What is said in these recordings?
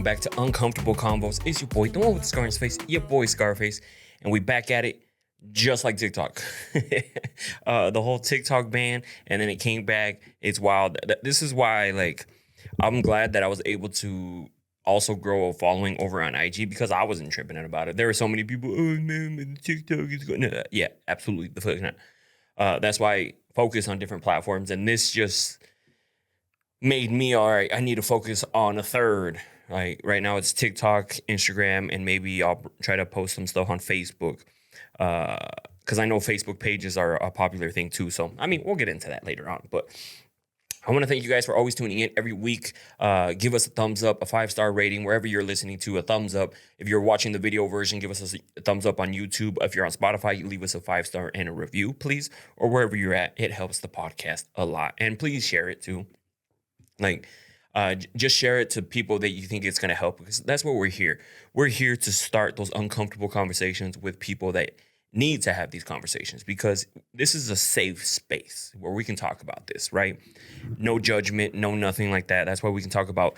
welcome back to Uncomfortable Convos. It's your boy, the one with the scar on his face, your boy Scarface, and we back at it just like TikTok. The whole TikTok ban, and then it came back. It's wild. This is why, I'm glad that I was able to also grow a following over on IG because I wasn't tripping about it. There were so many people, oh man, TikTok is going. No, yeah, absolutely, the fuck not. That's why I focus on different platforms, and this just made me, all right, I need to focus on a third. Like right now it's TikTok, Instagram, and maybe I'll try to post some stuff on Facebook. Because I know Facebook pages are a popular thing too. So, I mean, we'll get into that later on. But I want to thank you guys for always tuning in every week. Give us a thumbs up, a 5-star rating, wherever you're listening to, a thumbs up. If you're watching the video version, give us a thumbs up on YouTube. If you're on Spotify, you leave us a 5-star and a review, please. Or wherever you're at, it helps the podcast a lot. And please share it too. Just share it to people that you think it's going to help, because that's what we're here. We're here to start those uncomfortable conversations with people that need to have these conversations, because this is a safe space where we can talk about this, right? No judgment, no nothing like that. That's why we can talk about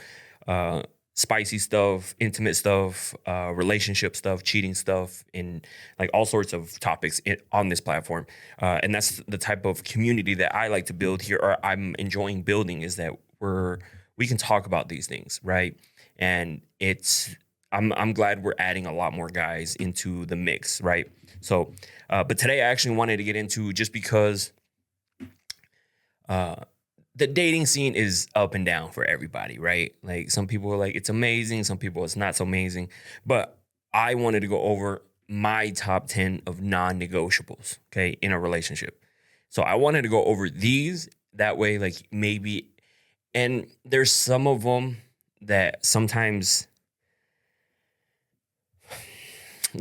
spicy stuff, intimate stuff, relationship stuff, cheating stuff, and like all sorts of topics on this platform. And that's the type of community that I like to build here, or I'm enjoying building, is that we can talk about these things, right? And I'm glad we're adding a lot more guys into the mix, right? So, but today I actually wanted to get into, just because the dating scene is up and down for everybody, right? Like some people are like, it's amazing. Some people it's not so amazing. But I wanted to go over my top 10 of non-negotiables, okay, in a relationship. So I wanted to go over these that way, like maybe, and there's some of them that sometimes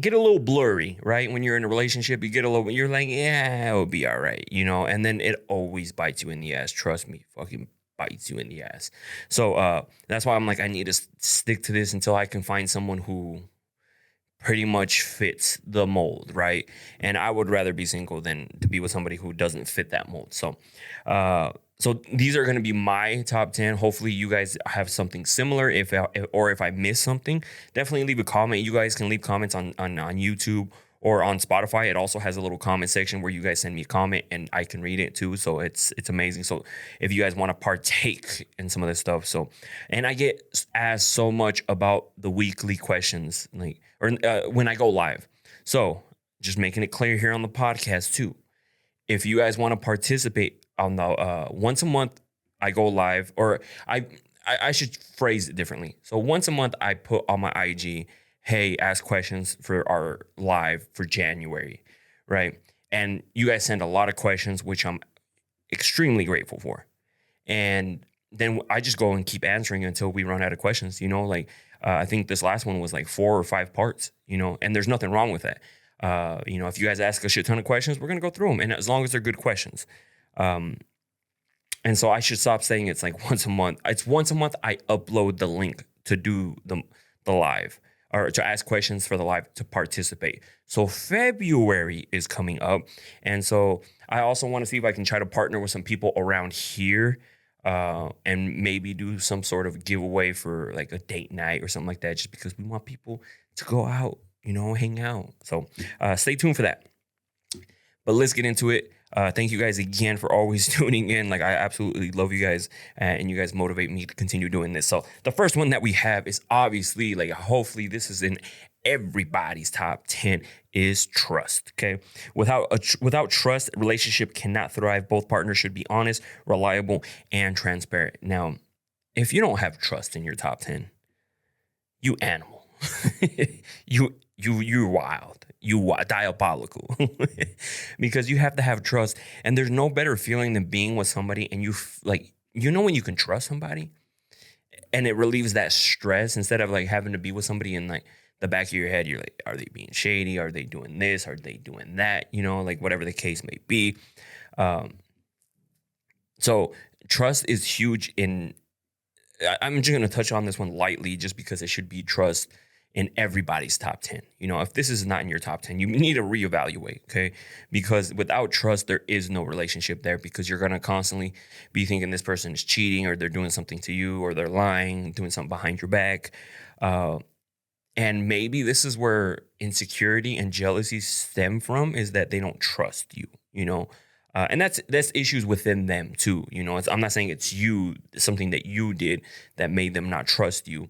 get a little blurry, right? When you're in a relationship, you're like, yeah, it'll be all right, and then it always bites you in the ass. Trust me, fucking bites you in the ass. So that's why I'm like, I need to stick to this until I can find someone who pretty much fits the mold, right? And I would rather be single than to be with somebody who doesn't fit that mold. So, so these are going to be my top 10. Hopefully you guys have something similar. If I miss something, definitely leave a comment. You guys can leave comments on YouTube or on Spotify. It also has a little comment section where you guys send me a comment and I can read it too. So it's amazing. So if you guys want to partake in some of this stuff. And I get asked so much about the weekly questions, when I go live. So just making it clear here on the podcast too. If you guys want to participate on the once a month, I go live, or I should phrase it differently. So once a month, I put on my IG, hey, ask questions for our live for January, right? And you guys send a lot of questions, which I'm extremely grateful for. And then I just go and keep answering until we run out of questions, I think this last one was like 4 or 5 parts, and there's nothing wrong with that. If you guys ask a shit ton of questions, we're going to go through them. And as long as they're good questions. And so I should stop saying it's like once a month. It's once a month I upload the link to do the live, or to ask questions for the live, to participate. So February is coming up. And so I also want to see if I can try to partner with some people around here, and maybe do some sort of giveaway for like a date night or something like that, just because we want people to go out, hang out. So stay tuned for that. But let's get into it. Thank you guys again for always tuning in. I absolutely love you guys, and you guys motivate me to continue doing this. So the first one that we have is obviously, hopefully this is in everybody's top 10, is trust. Okay. Without trust, a relationship cannot thrive. Both partners should be honest, reliable, and transparent. Now, if you don't have trust in your top 10, you animal. You're wild. You diabolical. Because you have to have trust, and there's no better feeling than being with somebody and when you can trust somebody, and it relieves that stress instead of having to be with somebody in the back of your head. You're like, are they being shady? Are they doing this? Are they doing that? Whatever the case may be. So trust is huge I'm just going to touch on this one lightly, just because it should be trust in everybody's top 10. If this is not in your top 10, you need to reevaluate, okay? Because without trust, there is no relationship there, because you're going to constantly be thinking this person is cheating, or they're doing something to you, or they're lying, doing something behind your back. Uh, and maybe this is where insecurity and jealousy stem from, is that they don't trust you, and that's issues within them too. I'm not saying it's you, something that you did that made them not trust you.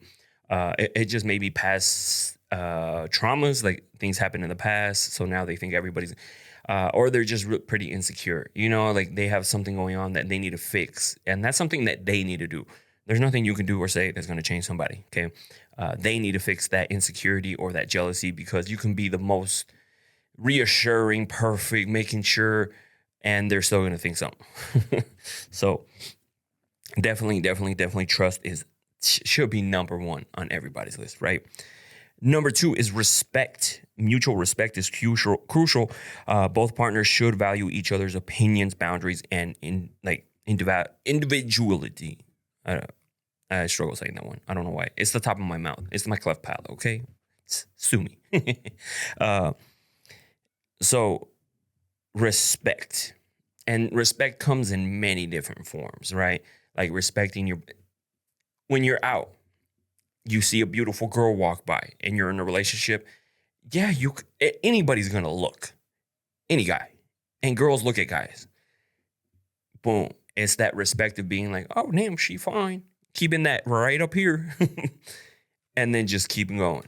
It just may be past traumas, like things happened in the past. So now they think everybody's, or they're just pretty insecure, like they have something going on that they need to fix. And that's something that they need to do. There's nothing you can do or say that's going to change somebody. Okay. They need to fix that insecurity or that jealousy, because you can be the most reassuring, perfect, making sure, and they're still going to think something. So definitely trust should be number one on everybody's list, right? Number two is respect. Mutual respect is crucial. Both partners should value each other's opinions, boundaries, and individuality. I struggle saying that one. I don't know why. It's the top of my mouth. It's my cleft palate. Okay, sue me. So respect, and respect comes in many different forms, right? Like respecting when you're out, you see a beautiful girl walk by, and you're in a relationship. Yeah, anybody's gonna look, any guy, and girls look at guys. Boom. It's that respect of being like, oh damn, she fine. Keeping that right up here, and then just keep going.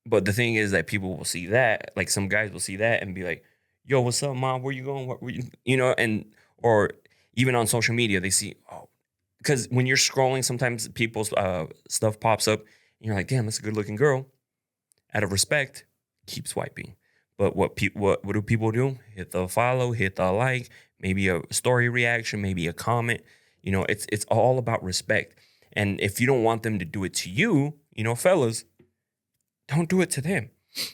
But the thing is that people will see that, like some guys will see that and be like, yo, what's up, mom? Where you going? What were you, or even on social media, they see, oh, because when you're scrolling, sometimes people's stuff pops up, and you're like, damn, that's a good looking girl. Out of respect, keep swiping. But what do people do? Hit the follow, hit the like, maybe a story reaction, maybe a comment. It's all about respect. And if you don't want them to do it to you, fellas, don't do it to them.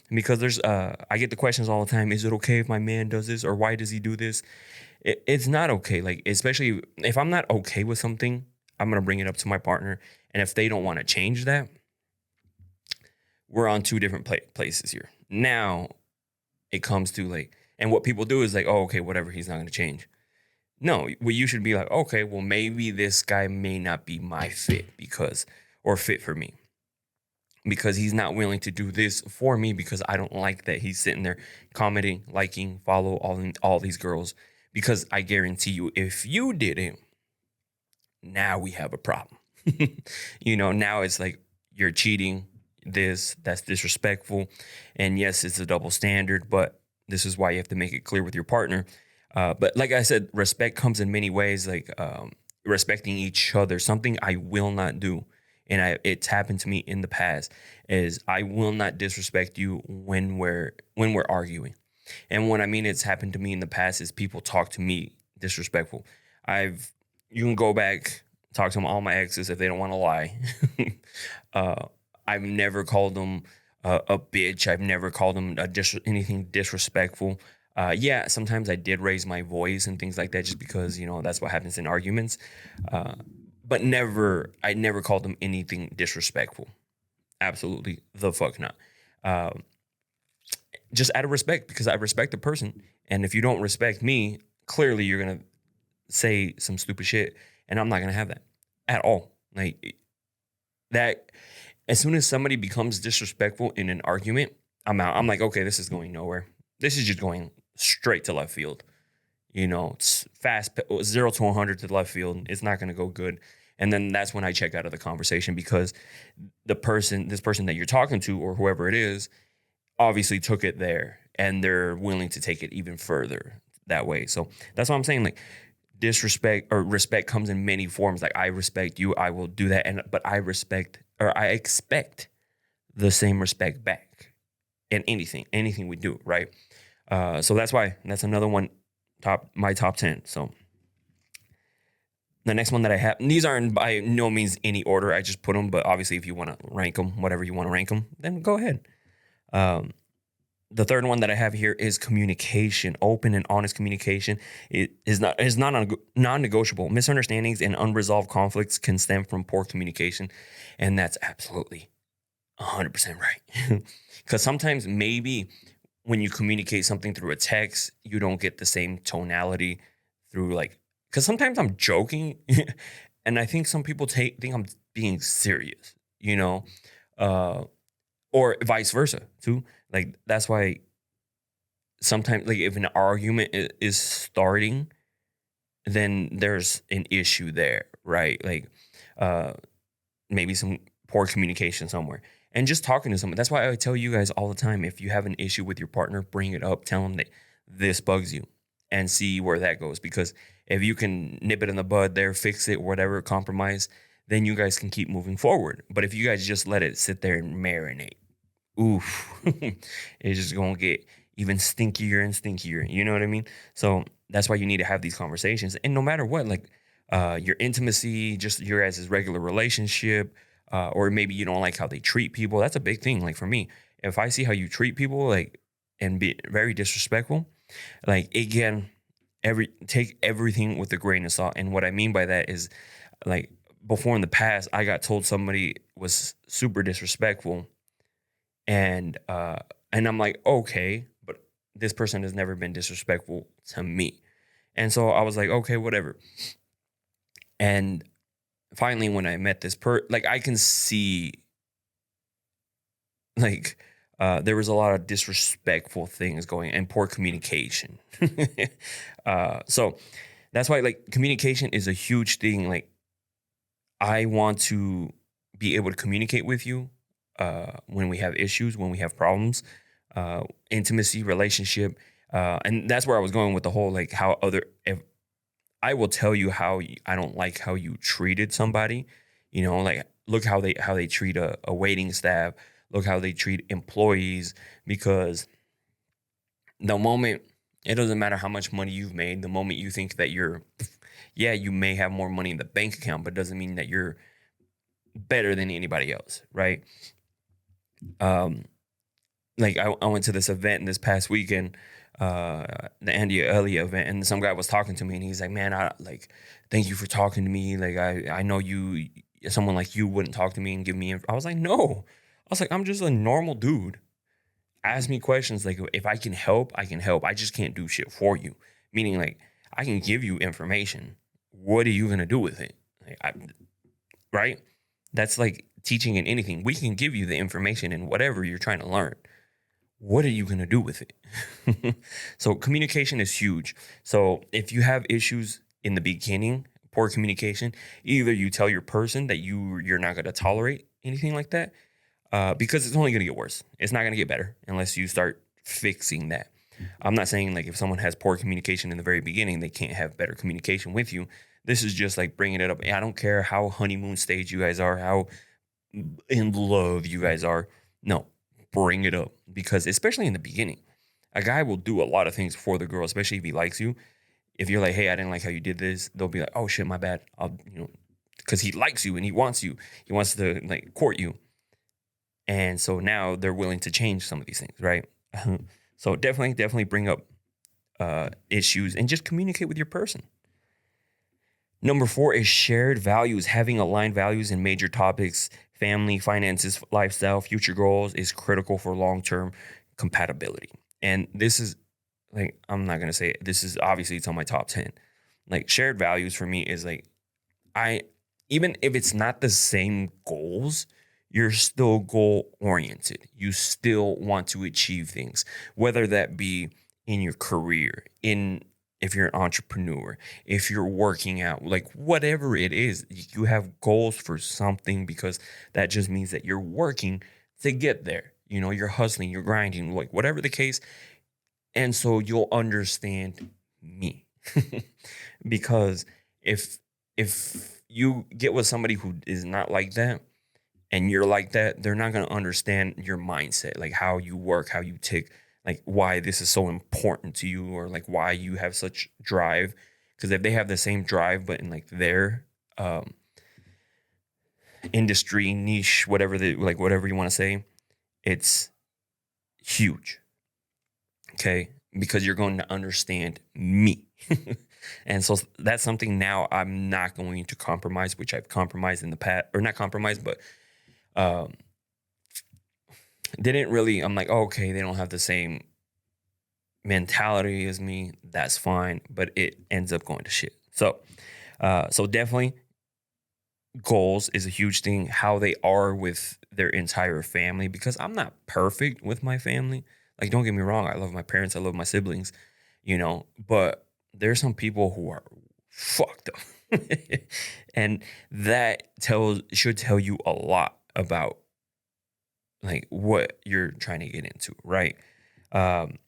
Because there's I get the questions all the time. Is it okay if my man does this, or why does he do this? It's not okay. Like, especially if I'm not okay with something, I'm going to bring it up to my partner. And if they don't want to change that, we're on two different places here. Now it comes to like, and what people do is like, oh, okay, whatever, he's not going to change. No, well, you should be like, okay, well, maybe this guy may not be my fit or fit for me, because he's not willing to do this for me, because I don't like that he's sitting there commenting, liking, follow all these girls. Because I guarantee you, if you did it, now we have a problem. Now it's like you're cheating. That's disrespectful. And yes, it's a double standard, but this is why you have to make it clear with your partner. But like I said, respect comes in many ways, like respecting each other. Something I will not do, and it's happened to me in the past, is I will not disrespect you when we're arguing. And what I mean it's happened to me in the past is people talk to me disrespectful. You can go back, talk to all my exes if they don't want to lie. I've never called them a bitch. I've never called them anything disrespectful. Yeah, sometimes I did raise my voice and things like that, just because, that's what happens in arguments. But I never called them anything disrespectful. Absolutely the fuck not. Just out of respect, because I respect the person. And if you don't respect me, clearly you're going to say some stupid shit, and I'm not going to have that at all. Like that, as soon as somebody becomes disrespectful in an argument, I'm out. I'm like, okay, this is going nowhere. This is just going straight to left field. It's fast, 0 to 100 to the left field. It's not going to go good. And then that's when I check out of the conversation, because this person that you're talking to, or whoever it is, obviously took it there, and they're willing to take it even further that way. So that's what I'm saying. Like, disrespect or respect comes in many forms. Like, I respect you, I will do that, but I expect the same respect back in anything we do, right? So that's another one, my top 10. So the next one that I have, and these aren't by no means any order, I just put them, but obviously if you want to rank them, whatever you want to rank them, then go ahead. The third one that I have here is communication. Open and honest communication is non-negotiable. Misunderstandings and unresolved conflicts can stem from poor communication, and that's absolutely 100% right. Because sometimes maybe when you communicate something through a text, you don't get the same tonality through, like, because sometimes I'm joking, and I think some people think I'm being serious. you know, uh, or vice versa too. Like that's why sometimes, like if an argument is starting, then there's an issue there, right? Like uh, maybe some poor communication somewhere. And just talking to someone. That's why I tell you guys all the time, if you have an issue with your partner, bring it up. Tell them that this bugs you and see where that goes. Because if you can nip it in the bud there, fix it, whatever, compromise, then you guys can keep moving forward. But if you guys just let it sit there and marinate, oof, it's just gonna get even stinkier and stinkier. You know what I mean? So that's why you need to have these conversations. And no matter what, like your intimacy, just your guys' regular relationship, or maybe you don't like how they treat people. That's a big thing. Like for me, if I see how you treat people, like and be very disrespectful, like again, take everything with a grain of salt. And what I mean by that is, like before in the past, I got told somebody was super disrespectful, and I'm like, okay, but this person has never been disrespectful to me. And so I was like, okay, whatever. And finally, when I met this like I can see, like there was a lot of disrespectful things going and poor communication. So that's why, like, communication is a huge thing. Like, I want to be able to communicate with you when we have issues, when we have problems, intimacy, relationship. And that's where I was going with the whole, like, how if I will tell you how I don't like how you treated somebody, like look how they treat a waiting staff, look how they treat employees, because the moment, it doesn't matter how much money you've made, the moment you think that you may have more money in the bank account, but it doesn't mean that you're better than anybody else, right? Like I went to this event this past weekend, the Andy Elliott event, and some guy was talking to me, and he's like, "Man, thank you for talking to me. Like, I know someone like you wouldn't talk to me and give me." I was like, "No," I was like, "I'm just a normal dude. Ask me questions. Like, if I can help, I can help. I just can't do shit for you. Meaning, like, I can give you information. What are you gonna do with it? Right? That's like teaching in anything. We can give you the information in whatever you're trying to learn. What are you going to do with it?" So communication is huge. So if you have issues in the beginning, poor communication, either you tell your person that you're not going to tolerate anything like that, because it's only going to get worse. It's not going to get better unless you start fixing that. I'm not saying, like, if someone has poor communication in the very beginning, they can't have better communication with you. This is just like bringing it up. I don't care how honeymoon stage you guys are, how in love you guys are. No, bring it up, because especially in the beginning, a guy will do a lot of things for the girl, especially if he likes you. If you're like, "Hey, I didn't like how you did this," they'll be like, "Oh shit, my bad." Because he likes you and he wants you. He wants to, like, court you. And so now they're willing to change some of these things, right? So definitely bring up issues and just communicate with your person. Number 4 is shared values. Having aligned values in major topics, family, finances, lifestyle, future goals, is critical for long-term compatibility. And this is, like, I'm not going to say it. This is obviously, it's on my top 10. Like, shared values for me is like, even if it's not the same goals, you're still goal oriented. You still want to achieve things, whether that be in your career, if you're an entrepreneur, if you're working out, like whatever it is, you have goals for something, because that just means that you're working to get there. You're hustling, you're grinding, like whatever the case. And so you'll understand me. Because if you get with somebody who is not like that, and you're like that, they're not going to understand your mindset, like how you work, how you tick, like why this is so important to you, or like why you have such drive. Because if they have the same drive, but in like their industry, niche, whatever whatever you want to say, it's huge. Okay. Because you're going to understand me. And so that's something now I'm not going to compromise, which I've compromised in the past, or not compromised, but didn't really, I'm like, oh, okay, they don't have the same mentality as me. That's fine. But it ends up going to shit. So definitely goals is a huge thing, how they are with their entire family, because I'm not perfect with my family. Like, don't get me wrong, I love my parents, I love my siblings, but there's some people who are fucked up. And that should tell you a lot about like what you're trying to get into, right? Um,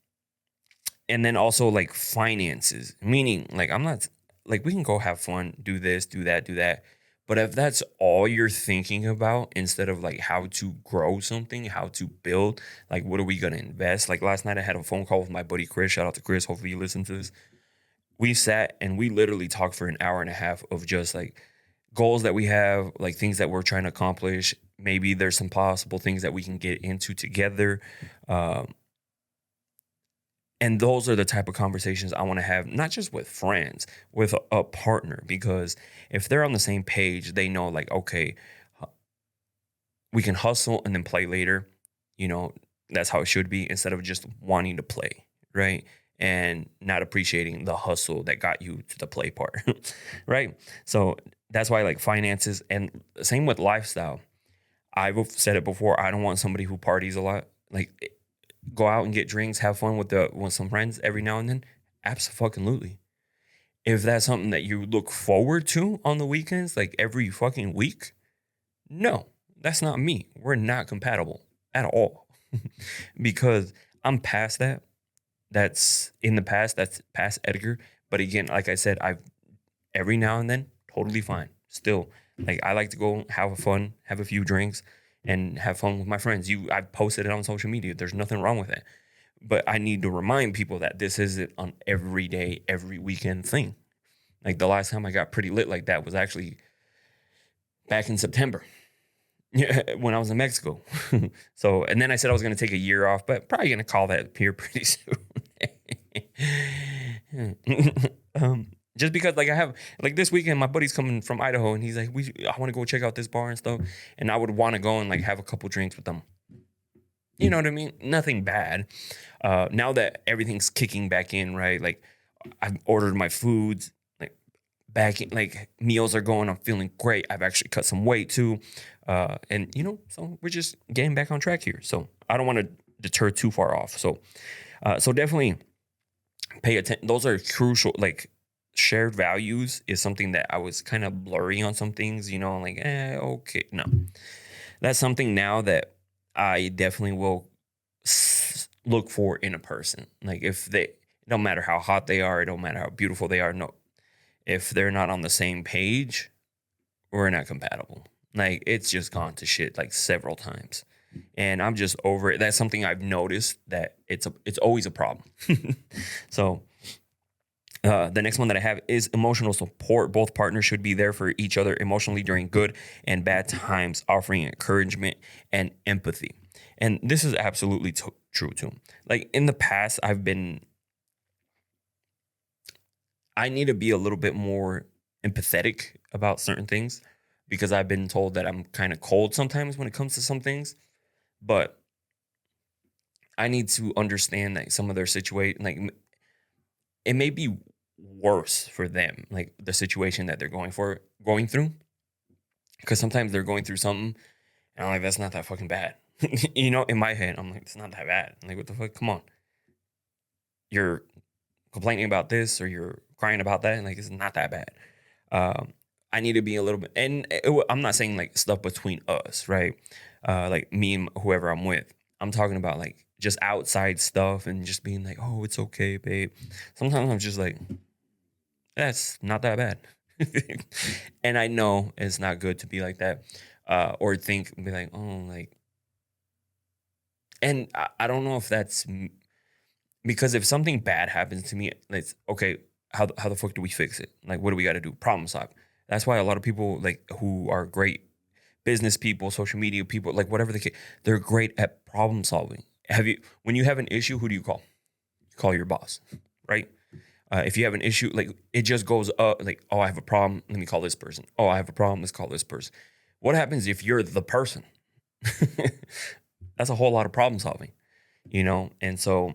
and then also like finances, meaning like I'm not like we can go have fun, do this, do that, do that. But if that's all you're thinking about instead of like how to grow something, how to build, like what are we gonna invest? Like last night I had a phone call with my buddy Chris. Shout out to Chris. Hopefully you listen to this. We sat and we literally talked for an hour and a half of just like goals that we have, like things that we're trying to accomplish. Maybe there's some possible things that we can get into together. Um, and those are the type of conversations I want to have, not just with friends, with a partner, because if they're on the same page, they know like, okay, we can hustle and then play later. You know, that's how it should be instead of just wanting to play, right? And not appreciating the hustle that got you to the play part, right? So that's why like finances and same with lifestyle. I've said it before. I don't want somebody who parties a lot. Like go out and get drinks, have fun with some friends every now and then. Absolutely. If that's something that you look forward to on the weekends, like every fucking week, no, that's not me. We're not compatible at all. Because I'm past that. That's in the past. That's past Edgar. But again, like I said, I've every now and then, totally fine. Still, like I like to go have fun, have a few drinks, and have fun with my friends. I posted it on social media. There's nothing wrong with it. But I need to remind people that this isn't an every day, every weekend thing. Like the last time I got pretty lit like that was actually back in September. When I was in Mexico. So, and then I said I was going to take a year off, but probably going to call that here pretty soon. Just because like I have like this weekend, my buddy's coming from Idaho and he's like, I want to go check out this bar and stuff. And I would want to go and like have a couple drinks with them. You know what I mean? Nothing bad. Now that everything's kicking back in, right? Like I've ordered my foods, like back in, like meals are going. I'm feeling great. I've actually cut some weight too. And so we're just getting back on track here. So I don't want to deter too far off. So definitely pay attention. Those are crucial. Like shared values is something that I was kind of blurry on some things, like, okay. No, that's something now that I definitely will look for in a person. Like if it don't matter how hot they are, it don't matter how beautiful they are. No, if they're not on the same page, we're not compatible. Like it's just gone to shit like several times. And I'm just over it. That's something I've noticed that it's always a problem. So the next one that I have is emotional support. Both partners should be there for each other emotionally during good and bad times, offering encouragement and empathy. And this is absolutely true too. Like in the past, I need to be a little bit more empathetic about certain things because I've been told that I'm kind of cold sometimes when it comes to some things. But I need to understand that some of their situation, like it may be worse for them, like the situation that they're going through. Because sometimes they're going through something, and I'm like, that's not that fucking bad. In my head, I'm like, it's not that bad. I'm like, what the fuck? Come on. You're complaining about this or you're crying about that, and like, it's not that bad. I need to be a little bit, and I'm not saying like stuff between us, right? Like me and whoever I'm with. I'm talking about like just outside stuff and just being like, oh, it's okay, babe. Sometimes I'm just like, that's not that bad. And I know it's not good to be like that, or be like, oh, like, and I don't know if that's because if something bad happens to me, it's okay. How the fuck do we fix it? Like, what do we got to do? Problem solve. That's why a lot of people like who are great business people, social media people, like whatever the case, they're great at problem solving. When you have an issue, who do you call? You call your boss, right? If you have an issue, like it just goes up, like, oh, I have a problem. Let me call this person. Oh, I have a problem. Let's call this person. What happens if you're the person? That's a whole lot of problem solving, And so,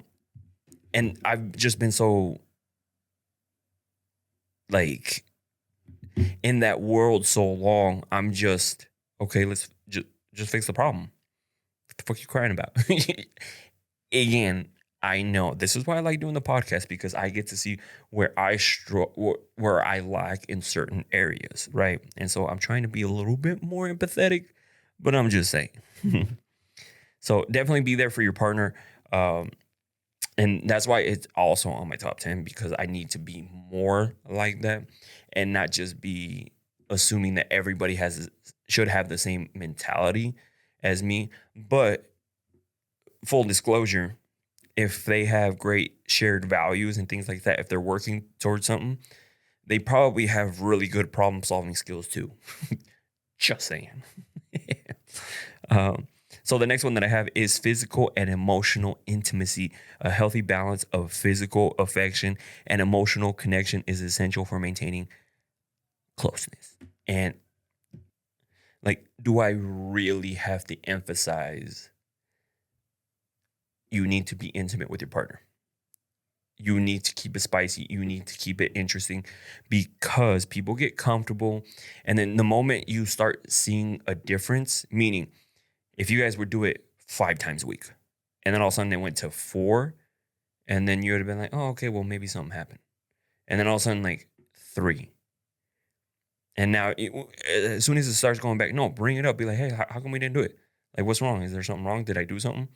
and I've just been so like, in that world so long, I'm just, okay, let's just fix the problem. What the fuck you crying about? Again, I know this is why I like doing the podcast, because I get to see where where I lack in certain areas, right? And so I'm trying to be a little bit more empathetic, but I'm just saying. So definitely be there for your partner. And that's why it's also on my top 10, because I need to be more like that and not just be assuming that everybody should have the same mentality as me. But full disclosure, if they have great shared values and things like that, if they're working towards something, they probably have really good problem solving skills too. Just saying. um, so the next one that I have is physical and emotional intimacy. A healthy balance of physical affection and emotional connection is essential for maintaining closeness. And like, do I really have to emphasize you need to be intimate with your partner? You need to keep it spicy. You need to keep it interesting, because people get comfortable. And then the moment you start seeing a difference, meaning if you guys would do it 5 times a week and then all of a sudden they went to 4, and then you would have been like, oh, okay, well, maybe something happened. And then all of a sudden, like 3. And now as soon as it starts going back, no, bring it up. Be like, hey, how come we didn't do it? Like, what's wrong? Is there something wrong? Did I do something?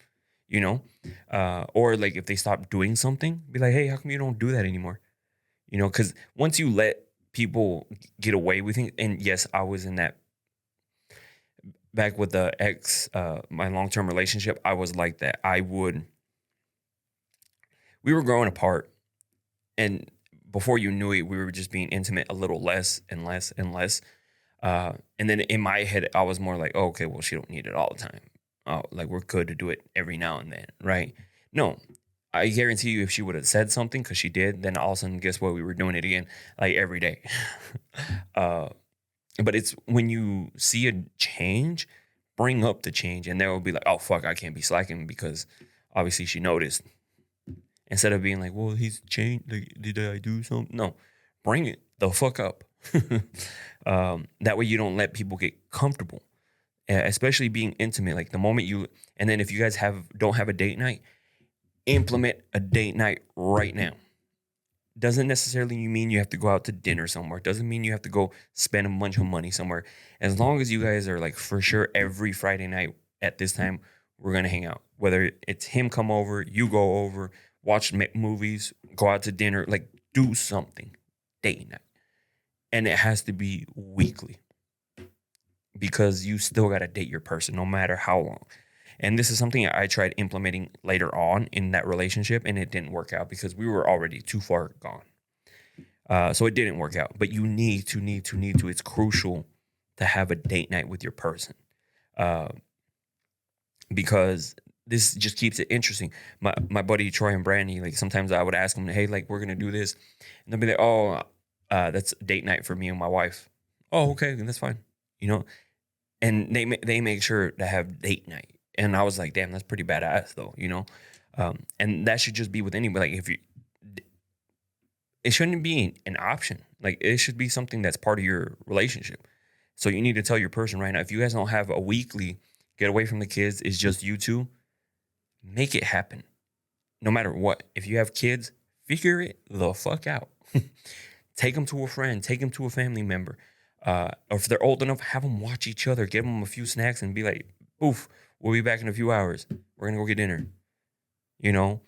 You know? Or like if they stop doing something, be like, hey, how come you don't do that anymore? You know, because once you let people get away with it, and yes, I was in that back with the ex, my long-term relationship, I was like that. We were growing apart, and before you knew it, we were just being intimate a little less and less and less. And then in my head, I was more like, oh, okay, well, she don't need it all the time. Oh, like we're good to do it every now and then, right? No, I guarantee you, if she would have said something, because she did, then all of a sudden, guess what? We were doing it again, like every day. But it's when you see a change, bring up the change, and they will be like, oh, fuck, I can't be slacking because obviously she noticed. Instead of being like, well, he's changed. Like, did I do something? No, bring it the fuck up. That way you don't let people get comfortable, especially being intimate. Like the moment and then if you guys don't have a date night, implement a date night right now. Doesn't necessarily mean you have to go out to dinner somewhere. Doesn't mean you have to go spend a bunch of money somewhere. As long as you guys are like, for sure, every Friday night at this time, we're going to hang out. Whether it's him come over, you go over, watch movies, go out to dinner, like do something, date night. And it has to be weekly, because you still got to date your person no matter how long. And this is something I tried implementing later on in that relationship, and it didn't work out because we were already too far gone. So it didn't work out. But you need to. It's crucial to have a date night with your person, because this just keeps it interesting. My buddy Troy and Brandy, like sometimes I would ask them, hey, like we're gonna do this, and they'll be like, oh, that's date night for me and my wife. Oh, okay, that's fine. You know, and they make sure to have date night. And I was like, damn, that's pretty badass though, you know? And that should just be with anybody. Like it shouldn't be an option. Like it should be something that's part of your relationship. So you need to tell your person right now, if you guys don't have a weekly get away from the kids, it's just you two, make it happen. No matter what. If you have kids, figure it the fuck out. Take them to a friend, take them to a family member. Or if they're old enough, have them watch each other, give them a few snacks and be like, oof, we'll be back in a few hours. We're going to go get dinner, you know,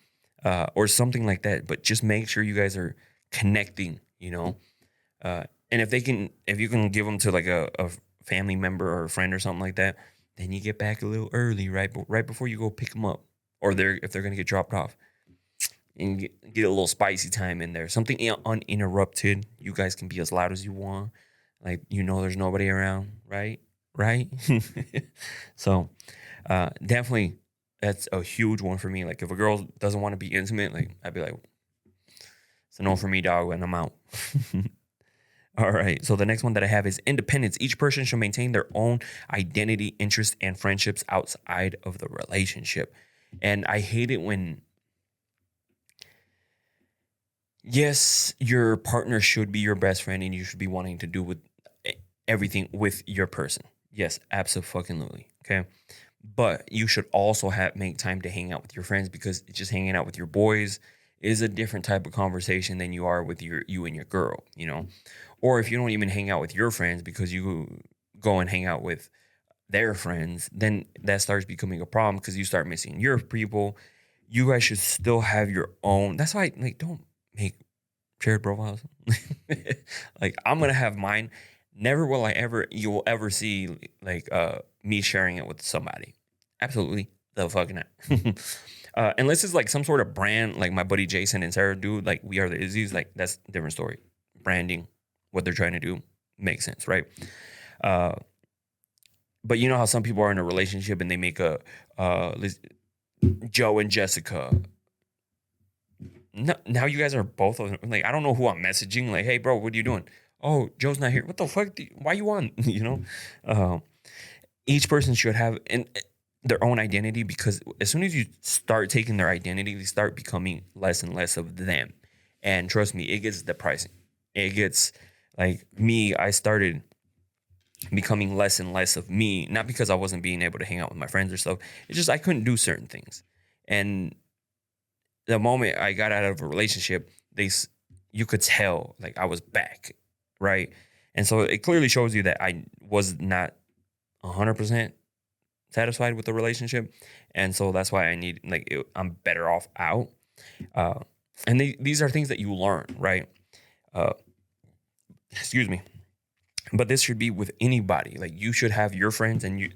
or something like that. But just make sure you guys are connecting, you know. And if you can give them to like a family member or a friend or something like that, then you get back a little early, right before you go pick them up, or if they're going to get dropped off. And get a little spicy time in there. Something uninterrupted. You guys can be as loud as you want. Like, you know, there's nobody around, right? Right? So, definitely, that's a huge one for me. Like, if a girl doesn't want to be intimate, like, I'd be like, it's a no for me, dog, and I'm out. All right. So the next one that I have is independence. Each person should maintain their own identity, interests, and friendships outside of the relationship. And I hate it when Yes, your partner should be your best friend and you should be wanting to do with everything with your person. Yes, absolutely. Okay. But you should also have make time to hang out with your friends, because just hanging out with your boys is a different type of conversation than you are with you and your girl, you know? Or if you don't even hang out with your friends because you go and hang out with their friends, then that starts becoming a problem because you start missing your people. You guys should still have your own. That's why, like, don't make shared profiles. Like, I'm gonna have mine. Never will I ever you will ever see like me sharing it with somebody. Absolutely the fucking not. Unless it's like some sort of brand, like my buddy Jason and Sarah do, like We Are the Izzies, like that's a different story. Branding, what they're trying to do makes sense, right? Uh, but you know how some people are in a relationship and they make a Joe and Jessica. No, now you guys are both like, I don't know who I'm messaging. Like, hey, bro, what are you doing? Oh, Joe's not here. What the fuck? Why you on? You know, uh, each person should have their own identity, because as soon as you start taking their identity, they start becoming less and less of them. And trust me, it gets depressing. It gets like me. I started becoming less and less of me, not because I wasn't being able to hang out with my friends or stuff. It's just I couldn't do certain things, and the moment I got out of a relationship, you could tell like I was back, right? And so it clearly shows you that I was not 100% satisfied with the relationship, and so that's why I need I'm better off out. Uh, and these are things that you learn, right? Uh, excuse me, but this should be with anybody. Like, you should have your friends, and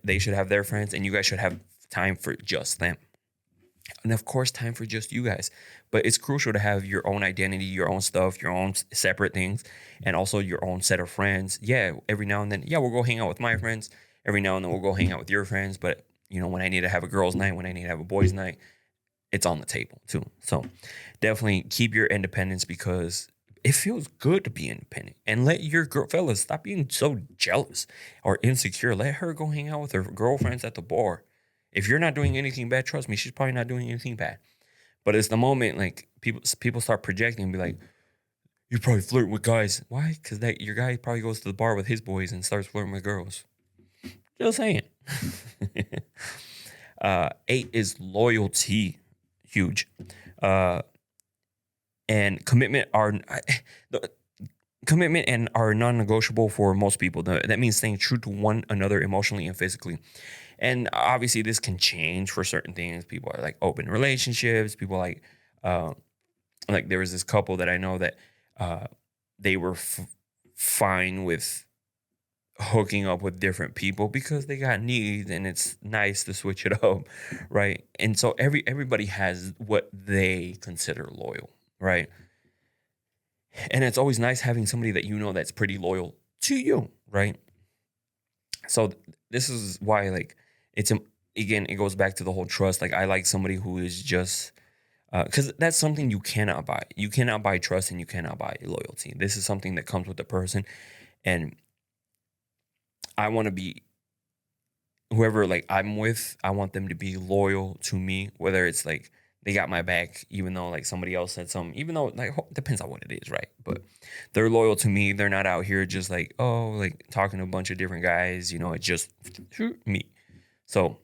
they should have their friends, and you guys should have time for just them. And of course, time for just you guys. But it's crucial to have your own identity, your own stuff, your own separate things, and also your own set of friends. Yeah, every now and then, yeah, we'll go hang out with my friends. Every now and then, we'll go hang out with your friends. But, when I need to have a girls' night, when I need to have a boys' night, it's on the table too. So definitely keep your independence, because it feels good to be independent. And let your fellas stop being so jealous or insecure. Let her go hang out with her girlfriends at the bar. If you're not doing anything bad, trust me, she's probably not doing anything bad. But it's the moment like people start projecting and be like, "You probably flirt with guys." Why? Because that your guy probably goes to the bar with his boys and starts flirting with girls. Just saying. 8 is loyalty. Huge. Uh, and commitment the commitment and are non-negotiable for most people. That means staying true to one another emotionally and physically. And obviously, this can change for certain things. People are like open relationships. People like there was this couple that I know that they were fine with hooking up with different people because they got needs, and it's nice to switch it up, right? And so everybody has what they consider loyal, right? And it's always nice having somebody that that's pretty loyal to you, right? So this is why, like, again, it goes back to the whole trust. Like, I like somebody who is just because that's something you cannot buy. You cannot buy trust, and you cannot buy loyalty. This is something that comes with the person, and I want to be whoever like I'm with. I want them to be loyal to me, whether it's like they got my back, even though like somebody else said something, even though like depends on what it is, right? But they're loyal to me. They're not out here just like, oh, like talking to a bunch of different guys, it's just me. So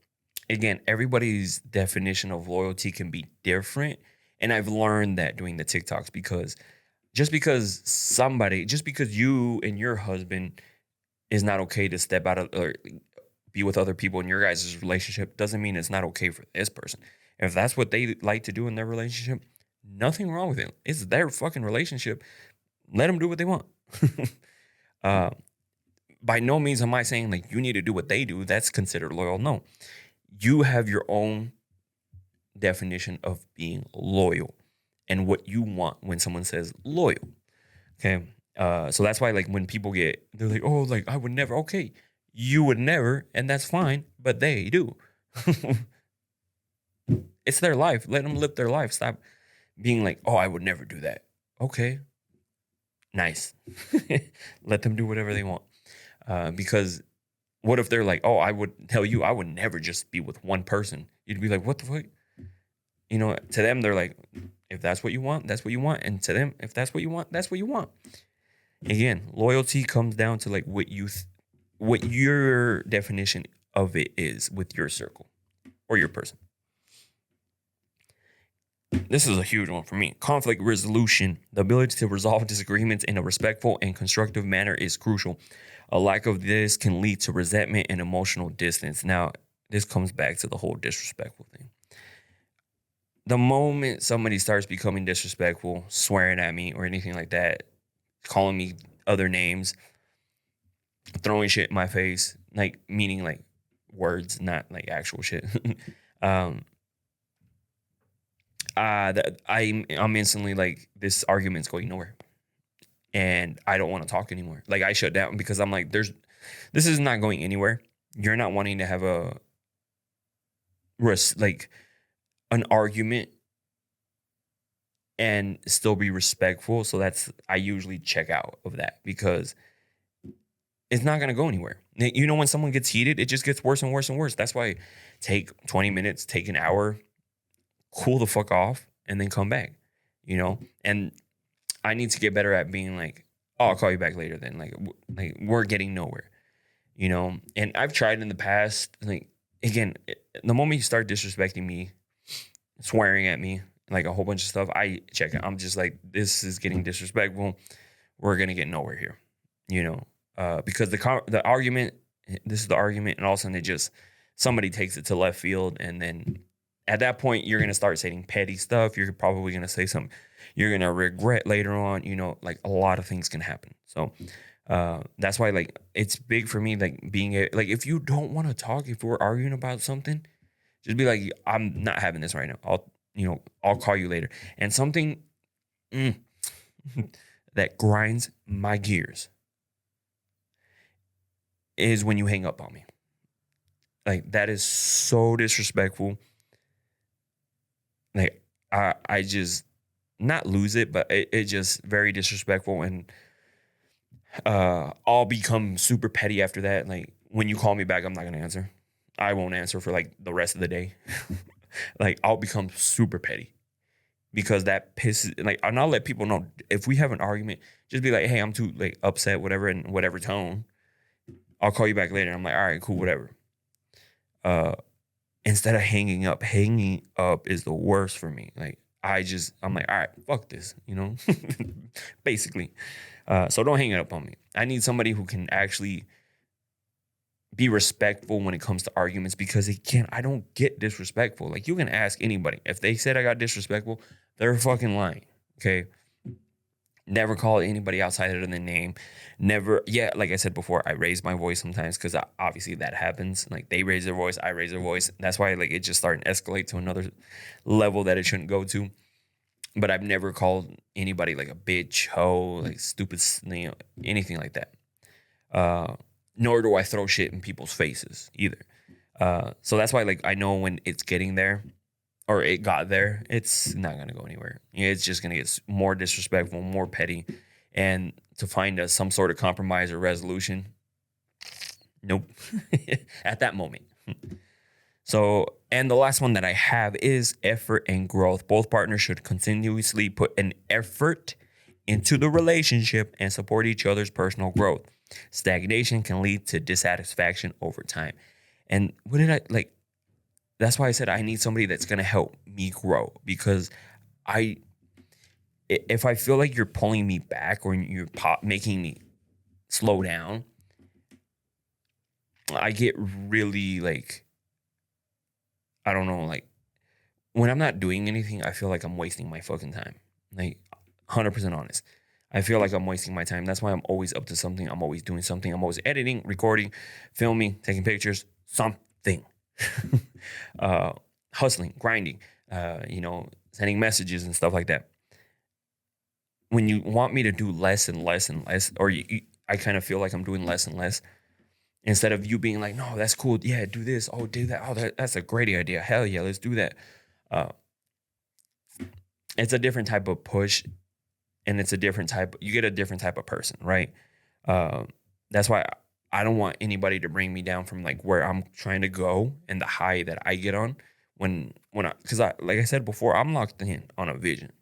again, everybody's definition of loyalty can be different. And I've learned that doing the TikToks, because just because you and your husband is not okay to step out of or be with other people in your guys' relationship doesn't mean it's not okay for this person. If that's what they like to do in their relationship, nothing wrong with it. It's their fucking relationship. Let them do what they want. uh, by no means am I saying like you need to do what they do. That's considered loyal. No, you have your own definition of being loyal and what you want when someone says loyal. Okay. So that's why like when people they're like, oh, like I would never. Okay, you would never, and that's fine, but they do. It's their life. Let them live their life. Stop being like, oh, I would never do that. Okay, nice. Let them do whatever they want. Because what if they're like, oh, I would tell you I would never just be with one person. You'd be like, what the fuck? To them, they're like, If that's what you want, that's what you want. And to them, if that's what you want, that's what you want. Again, loyalty comes down to like what your definition of it is with your circle or your person. This is a huge one for me. Conflict resolution, the ability to resolve disagreements in a respectful and constructive manner is crucial. A lack of this can lead to resentment and emotional distance. Now, this comes back to the whole disrespectful thing. The moment somebody starts becoming disrespectful, swearing at me or anything like that, calling me other names, throwing shit in my face, like meaning like words, not like actual shit. I'm instantly like, this argument's going nowhere, and I don't want to talk anymore. Like, I shut down because I'm like, this is not going anywhere. You're not wanting to have an argument and still be respectful. So I usually check out of that because it's not going to go anywhere. You know, when someone gets heated, it just gets worse and worse and worse. That's why take 20 minutes, take an hour, cool the fuck off, and then come back, you know? And I need to get better at being like, oh, I'll call you back later then. Like we're getting nowhere, you know? And I've tried in the past, like, again, the moment you start disrespecting me, swearing at me, like a whole bunch of stuff, I check it. I'm just like, this is getting disrespectful. We're going to get nowhere here, you know? Because the argument, this is the argument, and all of a sudden somebody takes it to left field, and then at that point, you're going to start saying petty stuff. You're probably going to say something you're going to regret later on. You know, like a lot of things can happen. So that's why, like, it's big for me, like, like, if you don't want to talk, if we're arguing about something, just be like, I'm not having this right now. I'll call you later. And something that grinds my gears is when you hang up on me. Like, that is so disrespectful. Like, I just not lose it, but it just very disrespectful, and I'll become super petty after that. Like, when you call me back, I'm not gonna answer. I won't answer for like the rest of the day. Like, I'll become super petty because that pisses. Like, and I'll let people know if we have an argument, just be like, hey, I'm too like upset, whatever, in whatever tone. I'll call you back later. I'm like, all right, cool, whatever. Instead of hanging up is the worst for me. Like, I'm like, all right, fuck this, you know, basically. So don't hang it up on me. I need somebody who can actually be respectful when it comes to arguments, because I don't get disrespectful. Like, you can ask anybody. If they said I got disrespectful, they're fucking lying. Okay. Never call anybody outside of the name. Never. Yeah, like I said before, I raise my voice sometimes because obviously that happens. Like, they raise their voice, I raise their voice. That's why, like, it just started to escalate to another level that it shouldn't go to. But I've never called anybody like a bitch, hoe, like stupid, you know, anything like that. Nor do I throw shit in people's faces either. So that's why, like, I know when it's getting there, or it got there, it's not going to go anywhere. It's just going to get more disrespectful, more petty. And to find some sort of compromise or resolution, nope, at that moment. So, and the last one that I have is effort and growth. Both partners should continuously put an effort into the relationship and support each other's personal growth. Stagnation can lead to dissatisfaction over time. And that's why I said I need somebody that's going to help me grow, because if I feel like you're pulling me back or you're making me slow down, I get really like, I don't know, like, when I'm not doing anything, I feel like I'm wasting my fucking time. Like, 100% honest. I feel like I'm wasting my time. That's why I'm always up to something. I'm always doing something. I'm always editing, recording, filming, taking pictures, something. Hustling, grinding, sending messages and stuff like that. When you want me to do less and less and less, or I kind of feel like I'm doing less and less, instead of you being like, no, that's cool. Yeah, do this. Oh, do that. Oh, that's a great idea. Hell yeah, let's do that. It's a different type of push, and you get a different type of person, right? That's why I don't want anybody to bring me down from like where I'm trying to go and the high that I get on because like I said before, I'm locked in on a vision.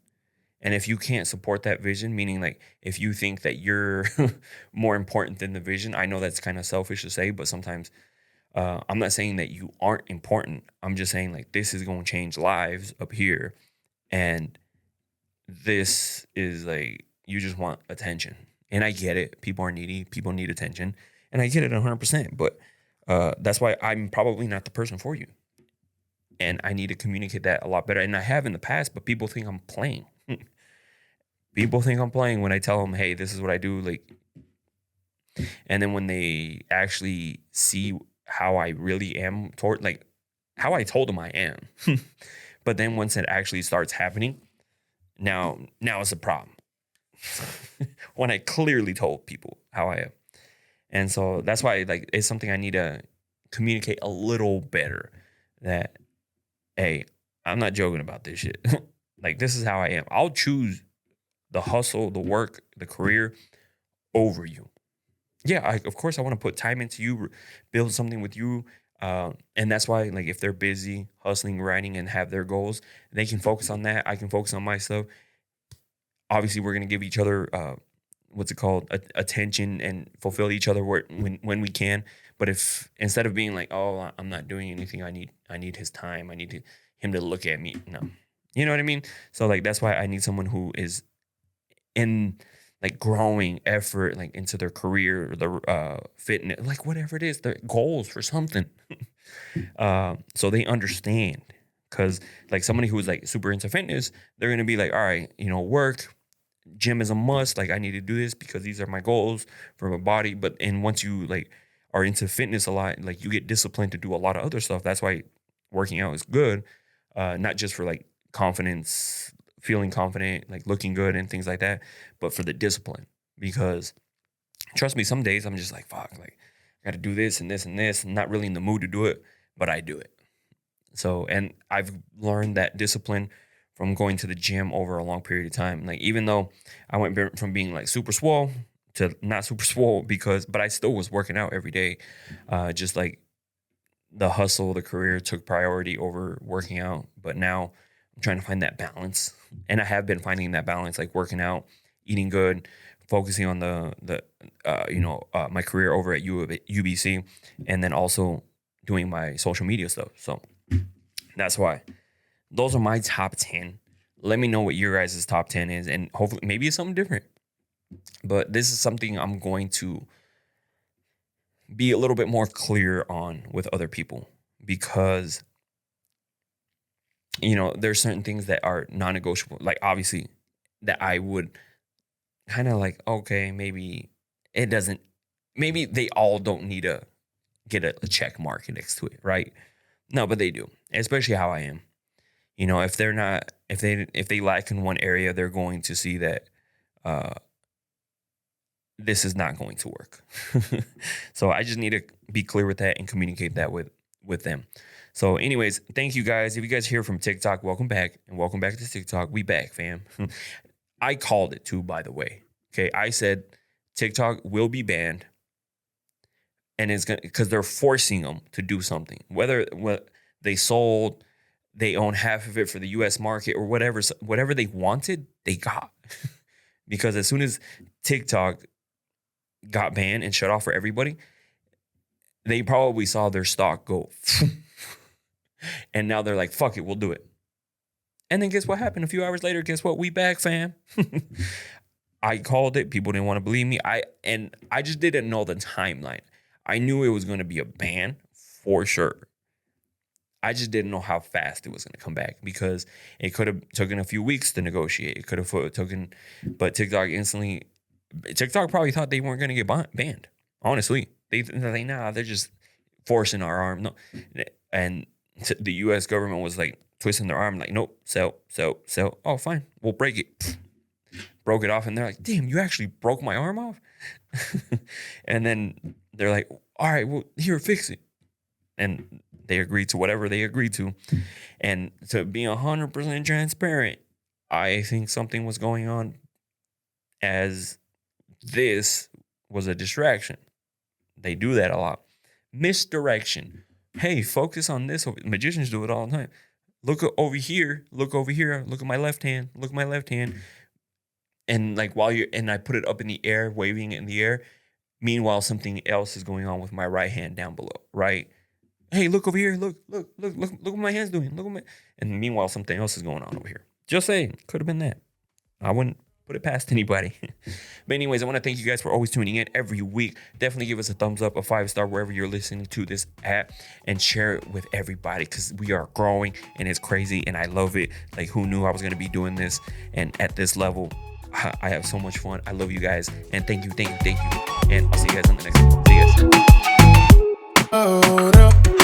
And if you can't support that vision, meaning like if you think that you're more important than the vision, I know that's kind of selfish to say, but sometimes I'm not saying that you aren't important. I'm just saying like this is going to change lives up here. And this is like, you just want attention. And I get it. People are needy. People need attention. And I get it 100%. But that's why I'm probably not the person for you. And I need to communicate that a lot better. And I have in the past, but people think I'm playing. People think I'm playing when I tell them, hey, this is what I do. Like, and then when they actually see how I really am toward, like, how I told them I am. But then once it actually starts happening, now it's a problem. When I clearly told people how I am. And so that's why, like, it's something I need to communicate a little better, that, hey, I'm not joking about this shit. Like, this is how I am. I'll choose the hustle, the work, the career over you. Yeah, of course, I want to put time into you, build something with you. And that's why, like, if they're busy hustling, grinding, and have their goals, they can focus on that. I can focus on my stuff. Obviously, we're going to give each other, attention, and fulfill each other when we can. But if instead of being like, oh, I'm not doing anything, I need his time. I need him to look at me. No, you know what I mean? So like, that's why I need someone who is in like growing effort, like into their career, their fitness, like whatever it is, their goals for something. So they understand. Cause like somebody who's like super into fitness, they're gonna be like, all right, work, gym is a must. Like, I need to do this because these are my goals for my body. And once you like are into fitness a lot, like you get disciplined to do a lot of other stuff. That's why working out is good. Not just for like confidence, feeling confident, like looking good and things like that, but for the discipline. Because trust me, some days I'm just like, fuck, like I got to do this and this and this. I'm not really in the mood to do it, but I do it. So, and I've learned that discipline from going to the gym over a long period of time. Like, even though I went from being like super swole to not super swole, but I still was working out every day. Just like the hustle, the career took priority over working out. But now I'm trying to find that balance. And I have been finding that balance, like working out, eating good, focusing on my career over at UBC, and then also doing my social media stuff. So that's why. Those are my top 10. Let me know what your guys' top 10 is, and hopefully maybe it's something different. But this is something I'm going to be a little bit more clear on with other people, because there's certain things that are non-negotiable. Like, obviously, that I would kind of like, okay, maybe they all don't need to get a check mark next to it, right? No, but they do, especially how I am. If they lack in one area, they're going to see that this is not going to work. So I just need to be clear with that and communicate that with them. So anyways, thank you guys. If you guys hear from TikTok, welcome back, and welcome back to TikTok. We back, fam. I called it too, by the way. Okay, I said TikTok will be banned, and it's gonna, because they're forcing them to do something. Whether they own half of it for the U.S. market or whatever they wanted, they got. Because as soon as TikTok got banned and shut off for everybody, they probably saw their stock go. And now they're like, fuck it, we'll do it. And then guess what happened? A few hours later, guess what? We back, fam. I called it. People didn't want to believe me. I just didn't know the timeline. I knew it was going to be a ban for sure. I just didn't know how fast it was going to come back, because it could have taken a few weeks to negotiate. It could have taken, but TikTok probably thought they weren't going to get banned. Honestly, they're like, nah, they're just forcing our arm. No, and the U.S. government was like twisting their arm, like, nope, sell. Oh, fine, we'll break it. Broke it off, and they're like, damn, you actually broke my arm off. And then they're like, all right, well, here, fix it. And they agreed to whatever they agreed to. And to be 100% transparent, I think something was going on, as this was a distraction. They do that a lot. Misdirection. Hey, focus on this. Magicians do it all the time. look over here, look at my left hand, and like I put it up in the air, waving it in the air. Meanwhile, something else is going on with my right hand down below, right? Hey, look over here, look what my hand's doing, and meanwhile, something else is going on over here. Just saying, could have been that. I wouldn't put it past anybody. But anyways, I want to thank you guys for always tuning in every week. Definitely give us a thumbs up, a 5-star wherever you're listening to this at, and share it with everybody because we are growing and it's crazy and I love it. Like, who knew I was going to be doing this? And at this level, I have so much fun. I love you guys and thank you. And I'll see you guys on the next one. See you guys.